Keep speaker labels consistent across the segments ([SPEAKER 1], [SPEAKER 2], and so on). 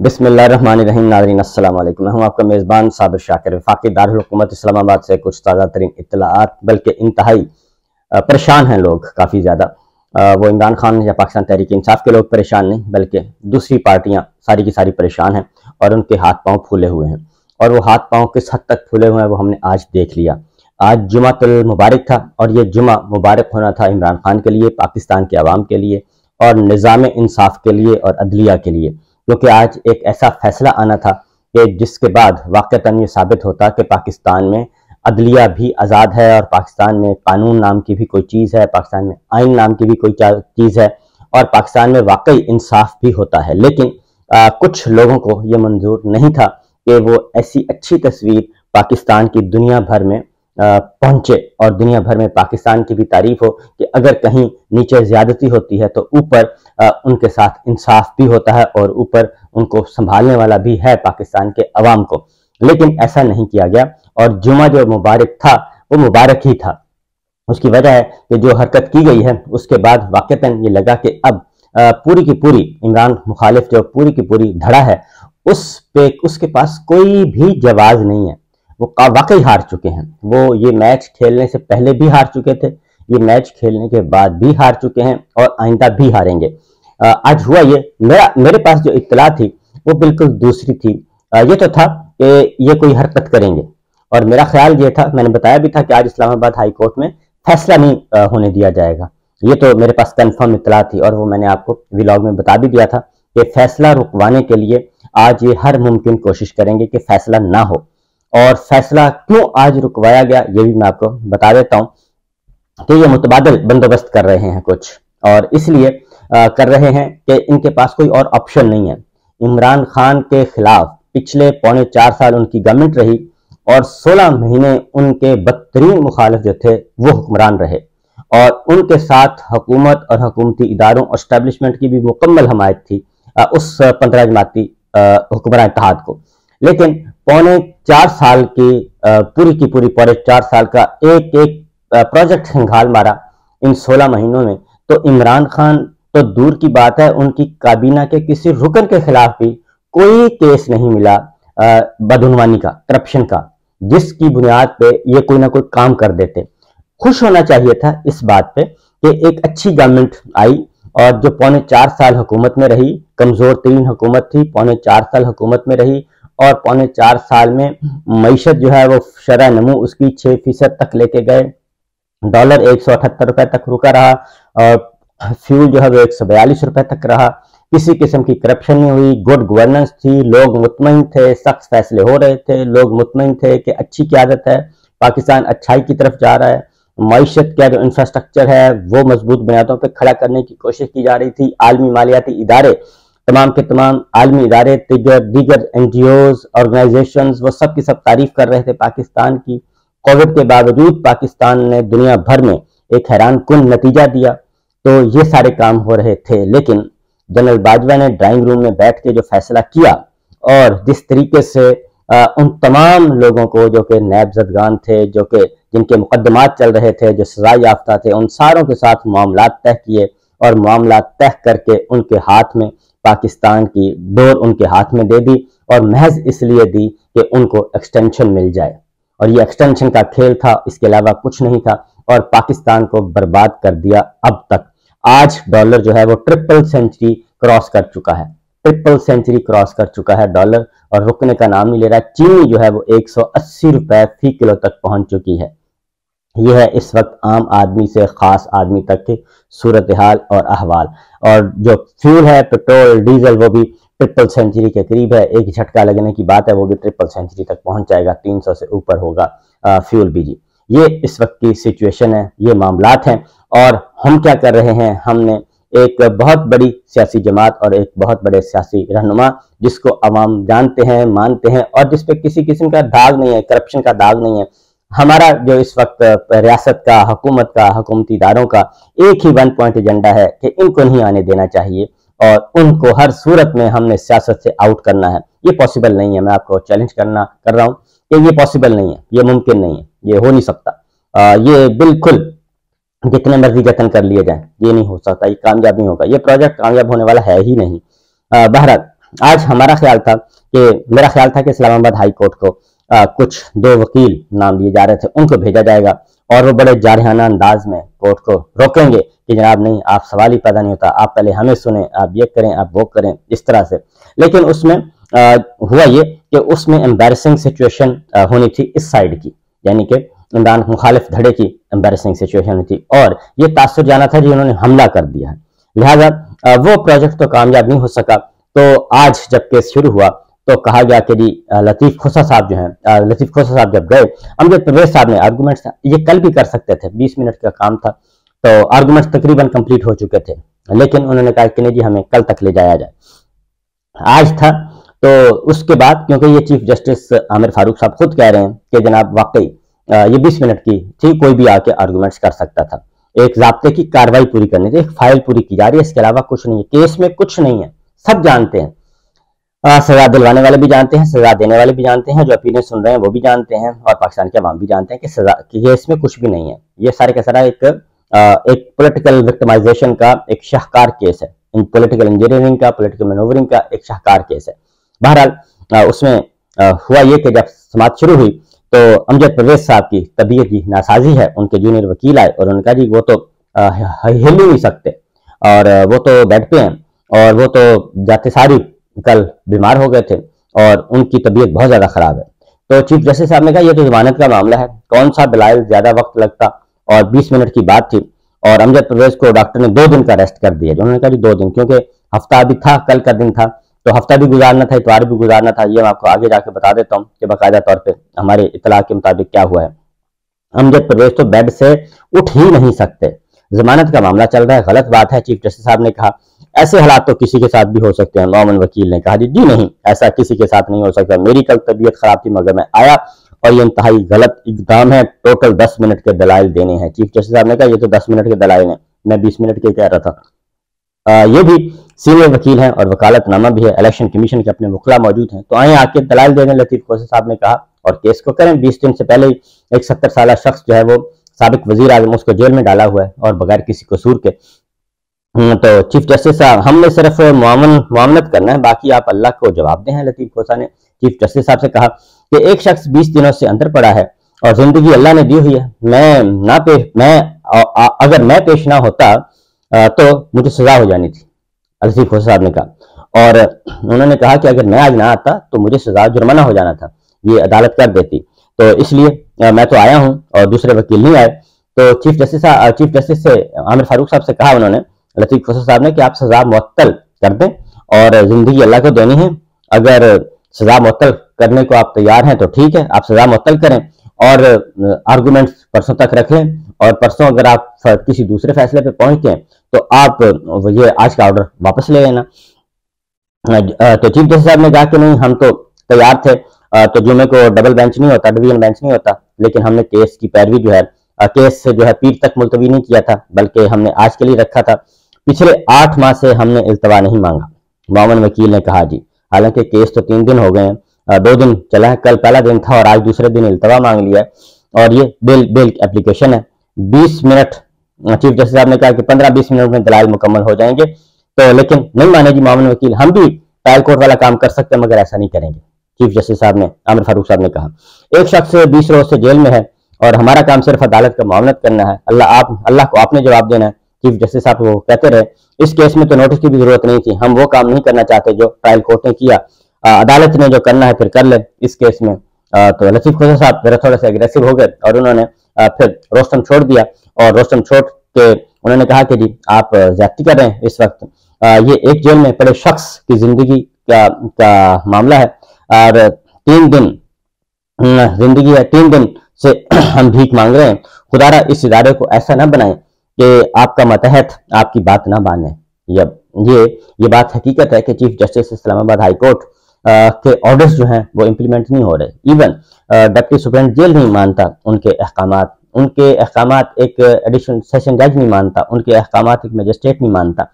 [SPEAKER 1] बिस्मिल्लाहिर्रहमानिर्रहीम। नाज़रीन अस्सलाम वालेकुम। मैं हूं आपका मेज़बान साबिर शाकिर। वफाकी दारुल हुकूमत इस्लामाबाद से कुछ ताज़ा तरीन इत्तलाआत, बल्कि इंतहाई परेशान हैं लोग काफ़ी ज़्यादा। वो इमरान खान या पाकिस्तान तहरीक इंसाफ के लोग परेशान नहीं, बल्कि दूसरी पार्टियां सारी की सारी परेशान हैं और उनके हाथ पांव फूले हुए हैं। और वो हाथ पांव किस हद तक फूले हुए हैं वो हमने आज देख लिया। आज जुमातुल मुबारक था और ये जुमा मुबारक होना था इमरान खान के लिए, पाकिस्तान के अवाम के लिए और निज़ाम इंसाफ के लिए और अदलिया के लिए, क्योंकि आज एक ऐसा फैसला आना था कि जिसके बाद वाक़तन ये साबित होता कि पाकिस्तान में अदलिया भी आज़ाद है और पाकिस्तान में कानून नाम की भी कोई चीज़ है, पाकिस्तान में आइन नाम की भी कोई चीज़ है और पाकिस्तान में वाकई इंसाफ भी होता है। लेकिन कुछ लोगों को ये मंजूर नहीं था कि वो ऐसी अच्छी तस्वीर पाकिस्तान की दुनिया भर में पहुंचे और दुनिया भर में पाकिस्तान की भी तारीफ हो कि अगर कहीं नीचे ज्यादती होती है तो ऊपर उनके साथ इंसाफ भी होता है और ऊपर उनको संभालने वाला भी है पाकिस्तान के अवाम को। लेकिन ऐसा नहीं किया गया और जुमा जो मुबारक था वो मुबारक ही था। उसकी वजह है कि जो हरकत की गई है उसके बाद वाक़तन ये लगा कि अब पूरी की पूरी इमरान मुखालिफ जो पूरी की पूरी धड़ा है उस पे उसके पास कोई भी जवाब नहीं है। वो वाकई हार चुके हैं। वो ये मैच खेलने से पहले भी हार चुके थे, ये मैच खेलने के बाद भी हार चुके हैं और आइंदा भी हारेंगे। आज हुआ ये, मेरे पास जो इत्तला थी वो बिल्कुल दूसरी थी। ये तो था कि ये कोई हरकत करेंगे और मेरा ख्याल ये था, मैंने बताया भी था कि आज इस्लामाबाद हाई कोर्ट में फैसला नहीं होने दिया जाएगा। ये तो मेरे पास कंफर्म इत्तला थी और वो मैंने आपको व्लॉग में बता भी दिया था कि फैसला रुकवाने के लिए आज ये हर मुमकिन कोशिश करेंगे कि फैसला ना हो। और फैसला क्यों आज रुकवाया गया ये भी मैं आपको बता देता हूं कि ये मुतबादल बंदोबस्त कर रहे हैं कुछ, और इसलिए कर रहे हैं कि इनके पास कोई और ऑप्शन नहीं है। इमरान खान के खिलाफ पिछले 4.25 साल उनकी गवर्नमेंट रही और 16 महीने उनके बदतरीन मुखालिफ जो थे वो हुक्मरान रहे और उनके साथ हुकूमत और हुकूमती इदारों और एस्टेब्लिशमेंट की भी मुकम्मल हमायत थी उस 15 जमाती हुक्मरान इत्तेहाद को। लेकिन 4.25 साल की पूरी 4.25 साल का एक एक प्रोजेक्ट खंगाल मारा इन 16 महीनों में। तो इमरान खान तो दूर की बात है, उनकी काबीना के किसी रुकन के खिलाफ भी कोई केस नहीं मिला बदउनवानी का, करप्शन का, जिसकी बुनियाद पे ये कोई ना कोई काम कर देते। खुश होना चाहिए था इस बात पे कि एक अच्छी गवर्नमेंट आई और जो 4.25 साल हुकूमत में रही, कमजोर तरीन हुकूमत थी, 4.25 साल हुकूमत में रही और 4.25 साल में मईशत जो है वो शरह नमू उसकी 6% तक लेके गए। डॉलर 178 रुपए तक रुका रहा और फ्यूल जो है वो 142 रुपए तक रहा। किसी किस्म की करप्शन नहीं हुई, गुड गवर्नेंस थी, लोग मुतमईन थे, सख्त फैसले हो रहे थे, लोग मुतमईन थे कि अच्छी क़यादत है, पाकिस्तान अच्छाई की तरफ जा रहा है। मईशत का जो इंफ्रास्ट्रक्चर है वो मजबूत बुनियादों पर खड़ा करने की कोशिश की जा रही थी। आलमी मालियाती इदारे, तमाम के तमाम आलमी इदारे, दीगर NGOs ऑर्गेनाइजेशंस, वो सब की सब तारीफ कर रहे थे पाकिस्तान की। कोविड के बावजूद पाकिस्तान ने दुनिया भर में एक हैरान कुन नतीजा दिया। तो ये सारे काम हो रहे थे, लेकिन जनरल बाजवा ने ड्राइंग रूम में बैठ के जो फैसला किया और जिस तरीके से उन तमाम लोगों को जो कि नैबजदगान थे, जो कि जिनके मुकदमात चल रहे थे, जो सजा याफ्ता थे, उन सारों के साथ मामलात तय किए और मामलात तय करके उनके हाथ में पाकिस्तान की डोर उनके हाथ में दे दी और महज इसलिए दी कि उनको एक्सटेंशन मिल जाए। और ये एक्सटेंशन का खेल था, इसके अलावा कुछ नहीं था और पाकिस्तान को बर्बाद कर दिया। अब तक आज डॉलर जो है वो ट्रिपल सेंचुरी क्रॉस कर चुका है, ट्रिपल सेंचुरी क्रॉस कर चुका है डॉलर और रुकने का नाम नहीं ले रहा। चीनी जो है वो 180 रुपए फी किलो तक पहुंच चुकी है। यह है इस वक्त आम आदमी से खास आदमी तक की सूरत हाल और अहवाल। और जो फ्यूल है, पेट्रोल डीजल, वो भी ट्रिपल सेंचुरी के करीब है। एक झटका लगने की बात है, वो भी ट्रिपल सेंचुरी तक पहुंच जाएगा, 300 से ऊपर होगा फ्यूल भी जी। ये इस वक्त की सिचुएशन है, ये मामलात हैं। और हम क्या कर रहे हैं, हमने एक बहुत बड़ी सियासी जमात और एक बहुत बड़े सियासी रहनुमा जिसको अवाम जानते हैं, मानते हैं और जिसपे किसी किस्म का दाग नहीं है, करप्शन का दाग नहीं है। हमारा जो इस वक्त रियासत का, हुकूमत का, हुकूमती इदारों का एक ही 1 पॉइंट एजेंडा है कि इनको नहीं आने देना चाहिए और उनको हर सूरत में हमने सियासत से आउट करना है। ये पॉसिबल नहीं है, मैं आपको चैलेंज कर रहा हूँ कि ये पॉसिबल नहीं है, ये मुमकिन नहीं है, ये हो नहीं सकता। ये बिल्कुल जितने मर्जी जतन कर लिए जाए ये नहीं हो सकता, ये कामयाब नहीं होगा, ये प्रोजेक्ट कामयाब होने वाला है ही नहीं। बहरहाल आज हमारा ख्याल था कि मेरा ख्याल था कि इस्लामाबाद हाई कोर्ट को कुछ 2 वकील नाम दिए जा रहे थे, उनको भेजा जाएगा और वो बड़े जारहाना अंदाज में कोर्ट को रोकेंगे कि जनाब नहीं, आप सवाल ही पैदा नहीं होता, आप पहले हमें सुने, आप ये करें, आप वो करें, इस तरह से। लेकिन उसमें हुआ ये कि उसमें एम्बैरेसिंग सिचुएशन होनी थी इस साइड की, यानी कि इमरान मुखालिफ धड़े की एम्बैरेसिंग सिचुएशन थी और ये तासुर जाना था जी उन्होंने हमला कर दिया है। लिहाजा वो प्रोजेक्ट तो कामयाब नहीं हो सका। तो आज जब केस शुरू हुआ तो कहा गया कि जी लतीफ खोसा साहब जो हैं, लतीफ खोसा साहब जब गए, अमजद परवेज साहब ने आर्गूमेंट्स ये कल भी कर सकते थे, 20 मिनट का काम था, तो आर्गूमेंट्स तकरीबन कंप्लीट हो चुके थे, लेकिन उन्होंने कहा कि नहीं जी हमें कल तक ले जाया जाए। आज था तो उसके बाद, क्योंकि ये चीफ जस्टिस आमिर फारूक साहब खुद कह रहे हैं कि जनाब वाकई ये 20 मिनट की थी, कोई भी आके आर्गूमेंट्स कर सकता था, एक ज़ाब्ते की कार्रवाई पूरी करनी थी, एक फाइल पूरी की जा रही है, इसके अलावा कुछ नहीं है, केस में कुछ नहीं है, सब जानते हैं, सजा दिलवाने वाले भी जानते हैं, सजा देने वाले भी जानते हैं, जो अपीलें सुन रहे हैं वो भी जानते हैं, और पाकिस्तान के अवाम भी जानते हैं कि सजा कि केस में कुछ भी नहीं है। ये सारे का सारा एक पॉलिटिकल विक्टिमाइजेशन का एक शाहकार केस है, पॉलिटिकल इंजीनियरिंग का, पॉलिटिकल मैनूवरिंग का एक शाहकार केस है। बहरहाल उसमें हुआ ये कि जब समाअत शुरू हुई तो अमजद परवेज साहब की तबीयत की नासाजी है, उनके जूनियर वकील आए और उन्होंने कहा जी वो तो हिल ही नहीं सकते और वो तो बेड पे हैं और वो तो जाते सारी कल बीमार हो गए थे और उनकी तबीयत बहुत ज्यादा खराब है। तो चीफ जस्टिस साहब ने कहा यह तो जमानत का मामला है, कौन सा दलाइल ज्यादा वक्त लगता, और 20 मिनट की बात थी और अमजद परवेज को डॉक्टर ने 2 दिन का रेस्ट कर दिया। उन्होंने कहा जी 2 दिन, क्योंकि हफ्ता अभी था, कल का दिन था, तो हफ्ता भी गुजारना था, इतवार भी गुजारना था। ये मैं आपको आगे जाके बता देता हूँ कि बाकायदा तौर पर हमारे इतला के मुताबिक क्या हुआ है। अमजद परवेज तो बेड से उठ ही नहीं सकते, जमानत का मामला चल रहा है, गलत बात है। चीफ जस्टिस साहब ने कहा ऐसे हालात तो किसी के साथ भी हो सकते हैं। मोमन वकील ने कहा जी नहीं, ऐसा किसी के साथ नहीं हो सकता, मेरी कल तबीयत खराब थी मगर मैं आया और ये इंतहाई गलत इकदाम है, टोटल 10 मिनट के दलाइल देने हैं। चीफ जस्टिस साहब ने कहा ये तो 10 मिनट के दलाइल हैं, मैं 20 मिनट के कह रहा था। ये भी सीनियर वकील हैं और वकालतनामा भी है, इलेक्शन कमीशन के अपने वकला मौजूद हैं, तो आए आके दलाइल देने लतीफ खोसा साहब ने कहा और केस को करें। 20 दिन से पहले ही एक 70 साल शख्स जो है वो साबिक वजीर आजम, उसको जेल में डाला हुआ है और बगैर किसी कसूर के। तो चीफ जस्टिस साहब हमने सिर्फ मुआवनत करना है, बाकी आप अल्लाह को जवाब दें। लतीफ खोसा ने चीफ जस्टिस साहब से कहा कि एक शख्स 20 दिनों से अंदर पड़ा है और जिंदगी अल्लाह ने दी हुई है, अगर मैं पेश ना होता तो मुझे सजा हो जानी थी, लतीफ खोसा साहब ने कहा। और उन्होंने कहा कि अगर मैं आज ना आता तो मुझे सजा जुर्माना हो जाना था, ये अदालत कर देती, तो इसलिए मैं तो आया हूं और दूसरे वकील नहीं आए। तो चीफ जस्टिस से आमिर फारूक साहब से कहा उन्होंने, लतीफ खोसा साहब ने, कि आप सजा मुअत्तल कर दें और जिंदगी अल्लाह को देनी है, अगर सजा मुअत्तल करने को आप तैयार हैं तो ठीक है, आप सजा मुअत्तल करें और आर्गूमेंट्स परसों तक रखें, और परसों अगर आप किसी दूसरे फैसले पे पहुंचते हैं तो आप ये आज का ऑर्डर वापस ले लेना। तो चीफ जस्टिस साहब ने कहा कि नहीं, हम तो तैयार थे, तो जुमे को डबल बेंच नहीं होता, डिवीजन बेंच नहीं होता, लेकिन हमने केस की पैरवी जो है, केस से जो है पीर तक मुलतवी नहीं किया था, बल्कि हमने आज के लिए रखा था। पिछले 8 माह से हमने इल्तवा नहीं मांगा, मोमन वकील ने कहा जी। हालांकि केस तो 3 दिन हो गए हैं, 2 दिन चला है, कल पहला दिन था और आज दूसरे दिन इल्तवा मांग लिया है, और ये बेल एप्लीकेशन है। 20 मिनट चीफ जस्टिस साहब ने कहा कि 15-20 मिनट में दलाइल मुकम्मल हो जाएंगे, तो लेकिन नहीं माने जी मोमन वकील, हम भी ट्रायल कोर्ट वाला काम कर सकते हैं मगर ऐसा नहीं करेंगे। चीफ जस्टिस साहब ने, आमिर फारूक साहब ने कहा, एक शख्स 20 रोज से जेल में है और हमारा काम सिर्फ अदालत का मामलत करना है, अल्लाह को आपने जवाब देना है। चीफ जस्टिस साहब वो कहते रहे, इस केस में तो नोटिस की भी जरूरत नहीं थी, हम वो काम नहीं करना चाहते जो ट्रायल कोर्ट ने किया, अदालत ने जो करना है फिर कर ले इस केस में। तो लतीफ खोसा साहब फिर थोड़े से अग्रेसिव हो गए और उन्होंने फिर रोस्टम छोड़ दिया, और रोस्टम छोड़ के उन्होंने कहा कि जी आप ज्यादती कर रहे हैं इस वक्त, ये एक जेल में पड़े शख्स की जिंदगी का मामला है और 3 दिन जिंदगी है, 3 दिन से हम भीख मांग रहे हैं। खुदारा इस इदारे को ऐसा ना बनाएं कि आपका मतहत आपकी बात ना माने। ये बात हकीकत है कि chief justice Islamabad high court के ऑर्डर्स जो हैं वो इम्प्लीमेंट नहीं हो रहे। इवन डिप्टी सुप्रीम जेल नहीं मानता उनके अहकामात एक एडिशनल सेशन जज नहीं मानता उनके अहकामात, एक मजिस्ट्रेट नहीं मानता।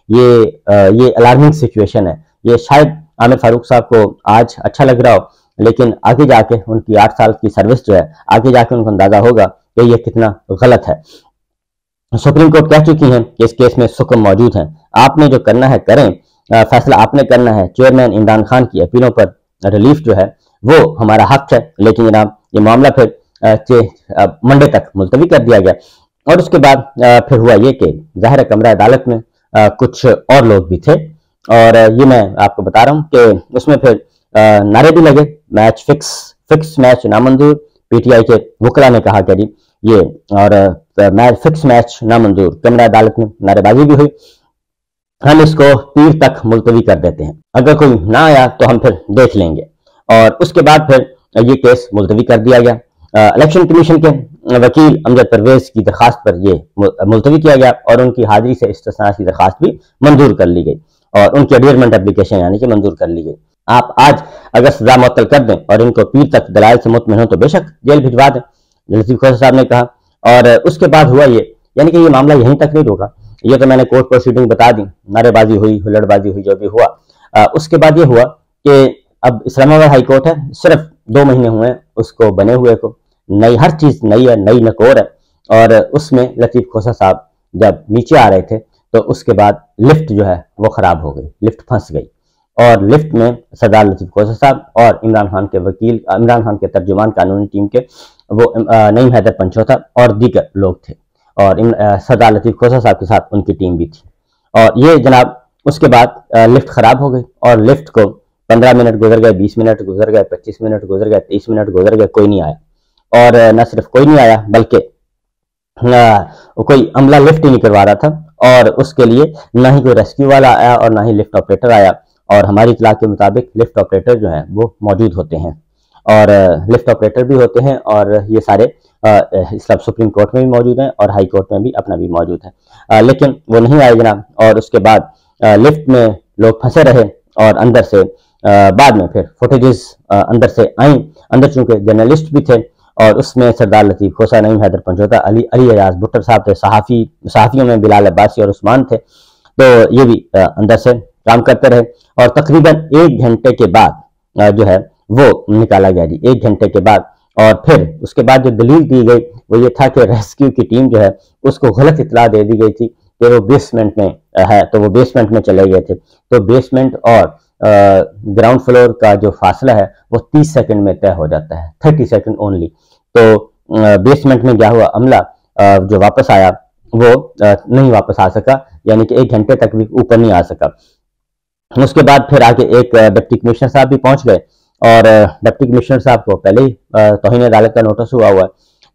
[SPEAKER 1] ये अलार्मिंग सिचुएशन है। ये शायद आमिर फारूक साहब को आज अच्छा लग रहा हो, लेकिन आगे जाके उनकी 8 साल की सर्विस जो है, आगे जाके उनको अंदाजा होगा कि ये कितना गलत है। सुप्रीम कोर्ट कह चुकी है कि इस केस में सुकम मौजूद है, आपने जो करना है करें, फैसला आपने करना है। चेयरमैन इमरान खान की अपीलों पर रिलीफ जो है वो हमारा हक है, लेकिन जनाब ये मामला फिर मंडे तक मुलतवी कर दिया गया। और उसके बाद फिर हुआ ये कि ज़ाहिर कमरा अदालत में कुछ और लोग भी थे, और ये मैं आपको बता रहा हूँ कि उसमें फिर नारे भी लगे, मैच फिक्स मैच नामंजूर। पीटीआई के वकला ने कहा कि जी ये और मैच फिक्स मैच नामंजूर, कमरा अदालत में नारेबाजी भी हुई। हम इसको पीर तक मुलतवी कर देते हैं, अगर कोई ना आया तो हम फिर देख लेंगे। और उसके बाद फिर ये केस मुलतवी कर दिया गया। इलेक्शन कमीशन के वकील अमजद परवेज की दरखास्त पर ये मुलतवी किया गया और उनकी हाजिरी से इस्तिस्ना की दरखास्त भी मंजूर कर ली गई और उनकी अडियरमेंट एप्लीकेशन यानी कि मंजूर कर ली गई। आप आज अगर सजा मुअत्तल कर दें और इनको पीर तक दलाइल से मुतमिन हो तो बेशक जेल भिजवा दें, लतीफ खोसा साहब ने कहा। और उसके बाद हुआ ये, यानी कि ये मामला यहीं तक नहीं रुका। ये तो मैंने कोर्ट प्रोसीडिंग बता दी, नारेबाजी हुई, हुल्लड़बाजी हुई, जो भी हुआ। उसके बाद ये हुआ कि अब इस्लामाबाद हाई कोर्ट है, सिर्फ 2 महीने हुए उसको बने हुए को, नई हर चीज नई है, नई नकोर है। और उसमें लतीफ खोसा साहब जब नीचे आ रहे थे तो उसके बाद लिफ्ट जो है वो खराब हो गई, लिफ्ट फंस गई और लिफ्ट में सरदार लतीफ खोसा साहब और इमरान खान के वकील, इमरान खान के तर्जुमान कानूनी टीम के वो नईम हैदर पंचोता और दीगर लोग थे, और सरदार लतीफ खोसा साहब के साथ उनकी टीम भी थी। और ये जनाब उसके बाद लिफ्ट खराब हो गई और लिफ्ट को 15 मिनट गुजर गए, 20 मिनट गुजर गए, 25 मिनट गुजर गए, 30 मिनट गुजर गए, कोई नहीं आया। और न सिर्फ कोई नहीं आया बल्कि कोई अमला लिफ्ट ही नहीं करवा रहा था, और उसके लिए ना ही कोई रेस्क्यू वाला आया और ना ही लिफ्ट ऑपरेटर आया। और हमारी इतला के मुताबिक लिफ्ट ऑपरेटर जो है वो मौजूद होते हैं, और लिफ्ट ऑपरेटर भी होते हैं, और ये सारे इस्लाम सुप्रीम कोर्ट में भी मौजूद हैं और हाई कोर्ट में भी अपना भी मौजूद है। लेकिन वो नहीं आए जनाब। और उसके बाद लिफ्ट में लोग फंसे रहे और अंदर से बाद में फिर फुटेजेस अंदर से आई। अंदर चूंकि जर्नलिस्ट भी थे और उसमें सरदार लतीफ खोसा, नईम हैदर पंचोता, अली अयाज भुट्टर साहब थे, सहाफ़ियों में बिलाल अब्बासी और उस्मान थे, तो ये भी अंदर से काम करते रहे। और तकरीबन 1 घंटे के बाद जो है वो निकाला गया जी, 1 घंटे के बाद। और फिर उसके बाद जो दलील दी गई वो ये था कि रेस्क्यू की टीम जो है उसको गलत इतला दे दी गई थी कि वो बेसमेंट में है, तो वो बेसमेंट में चले गए थे। तो बेसमेंट और ग्राउंड फ्लोर का जो फासला है वो 30 सेकंड में तय हो जाता है, 30 सेकंड ओनली। तो बेसमेंट में गया हुआ अमला जो वापस आया वो नहीं वापस आ सका, यानी कि 1 घंटे तक भी ऊपर नहीं आ सका। उसके बाद फिर आगे एक डिप्टी कमिश्नर साहब भी पहुंच गए, और डिप्टी कमिश्नर साहब को पहले ही तौहीन अदालत का नोटिस हुआ है।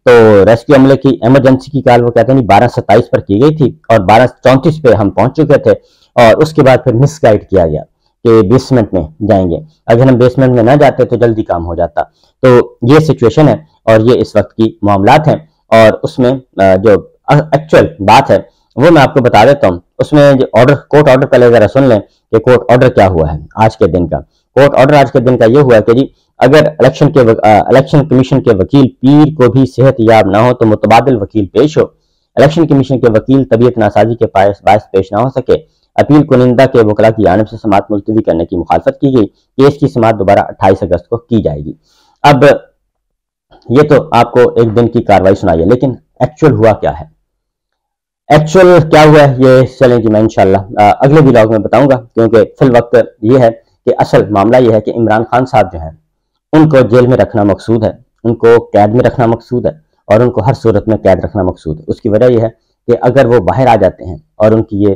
[SPEAKER 1] तो रेस्क्यू अमले की इमरजेंसी की कॉल वो कहते हैं 12:27 पर की गई थी और 12:34 पे हम पहुंच चुके थे। और उसके बाद फिर मिसगाइड किया गया कि बेसमेंट में जाएंगे, अगर हम बेसमेंट में ना जाते तो जल्दी काम हो जाता। तो ये सिचुएशन है और ये इस वक्त की मामलात हैं। और उसमें जो एक्चुअल बात है वो मैं आपको बता देता हूँ। उसमें जो ऑर्डर, कोर्ट ऑर्डर पहले जरा सुन लें कि कोर्ट ऑर्डर क्या हुआ है आज के दिन का। कोर्ट ऑर्डर आज के दिन का ये हुआ कि जी अगर इलेक्शन कमीशन के वकील पीर को भी सेहत याब ना हो तो मुतबादिल वकील पेश हो। इलेक्शन कमीशन के वकील तबीयत नासाजी के बायस पेश ना हो सके, अपील कुनिंदा के वकला की जानिब से समाअत मुलतवी करने की मुखालफत की गई। केस की समाअत दोबारा 28 अगस्त को की जाएगी। अब ये तो आपको एक दिन की कार्रवाई सुनाई है, लेकिन एक्चुअल हुआ क्या है? एक्चुअल क्या हुआ है ये चलें कि मैं इंशाल्लाह अगले व्लॉग में बताऊंगा, क्योंकि फिल वक्त ये है कि असल मामला ये है कि इमरान खान साहब जो हैं उनको जेल में रखना मकसूद है, उनको कैद में रखना मकसूद है, और उनको हर सूरत में कैद रखना मकसूद है। उसकी वजह यह है कि अगर वो बाहर आ जाते हैं और उनकी ये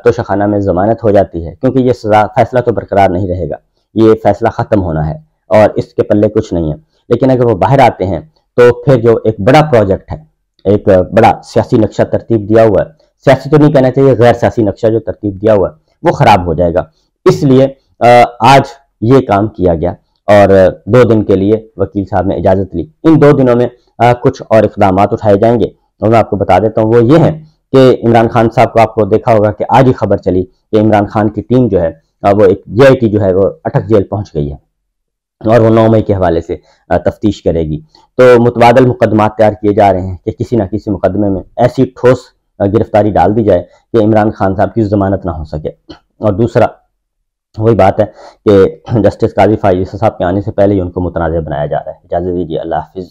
[SPEAKER 1] तोशाखाना में जमानत हो जाती है, क्योंकि ये फैसला तो बरकरार नहीं रहेगा, ये फैसला ख़त्म होना है और इसके पल्ले कुछ नहीं है। लेकिन अगर वो बाहर आते हैं तो फिर जो एक बड़ा प्रोजेक्ट है, एक बड़ा सियासी नक्शा तरतीब दिया हुआ है, सियासी तो नहीं कहना चाहिए, गैर सियासी नक्शा जो तरतीब दिया हुआ है वो खराब हो जाएगा। इसलिए आज ये काम किया गया और 2 दिन के लिए वकील साहब ने इजाज़त ली। इन 2 दिनों में कुछ और इक़दाम उठाए जाएंगे और मैं आपको बता देता हूँ। वो ये है कि इमरान खान साहब को आपको देखा होगा कि आज ही खबर चली कि इमरान खान की टीम जो है वो एक JIT जो है वो अटक जेल पहुंच गई है और वो 9 मई के हवाले से तफ्तीश करेगी। तो मुतबादल मुकदमात तैयार किए जा रहे हैं कि किसी न किसी मुकदमे में ऐसी ठोस गिरफ्तारी डाल दी जाए कि इमरान खान साहब की जमानत ना हो सके। और दूसरा वही बात है कि जस्टिस काजी फाइज साहब के आने से पहले ही उनको मुतनाज़ बनाया जा रहा है। इजाज़त दीजिए, अल्लाह हाफिज़।